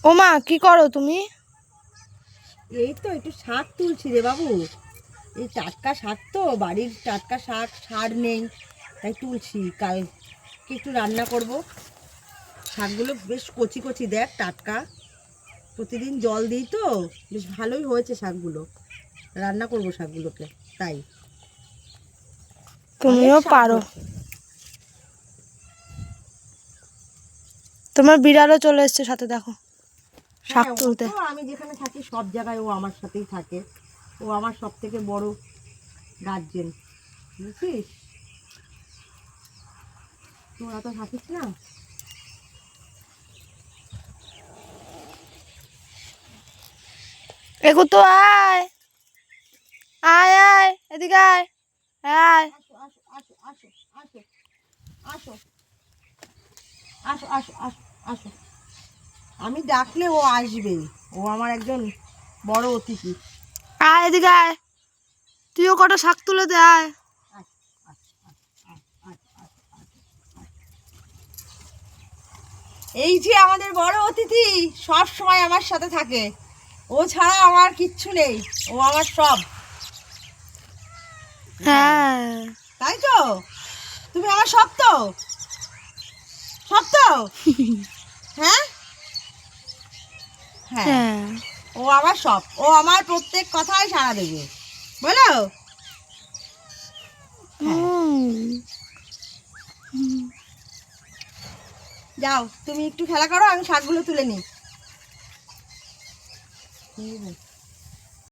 ও মা, কি করো তুমি? এই তো একটু শাক তুলছি রে বাবু। এই টাটকা শাক তো, বাড়ির টাটকা শাক, সার নেই, তাই তুলছি। কালকে একটু রান্না করব। শাকগুলো বেশ কচি কচি, দেখ টাটকা। প্রতিদিন জল দিই তো, বেশ ভালোই হয়েছে শাকগুলো। রান্না করব শাকগুলোকে, তাই অনেক তুমিও শাক পারো। হয়েছে। তোমার বিড়ালও চলে এসছে সাথে, দেখো শাক হ্যাঁ, ও তুলতে। তো আমি যেখানে থাকি সব জায়গায় ও আমার সাথেই থাকে। ও আমার সব থেকে বড় গার্জেন, বুঝছিস? তোরা তো থাকিস না। একটু তো আয়, আয় আয়, এদিকে আয়, আয়। আসো আসো আসো আসো আসো আসো আসো আসো আসো আসো। আমি ডাকলে ও আসবে। ও আমার একজন বড় অতিথি। আয় এদিকে আয়, তুইও কটা শাক তুলে দে, আয়। আসো, আসো, আসো, আসো, আসো, আসো, আসো। এই যে আমাদের বড় অতিথি, সব সময় আমার সাথে থাকে। ও ছাড়া আমার কিচ্ছু নেই, ও আমার সব। হ্যাঁ, হ্যাঁ। তাই তো। তুমি আমার সব তো, সব তো। হ্যাঁ হ্যাঁ, হ্যাঁ। ও আমার সব। ও আমার প্রত্যেক কথায় সাড়া দেবে, বলো। হ্যাঁ, যাও তুমি একটু খেলা করো, আমি শাকগুলো তুলে নিই।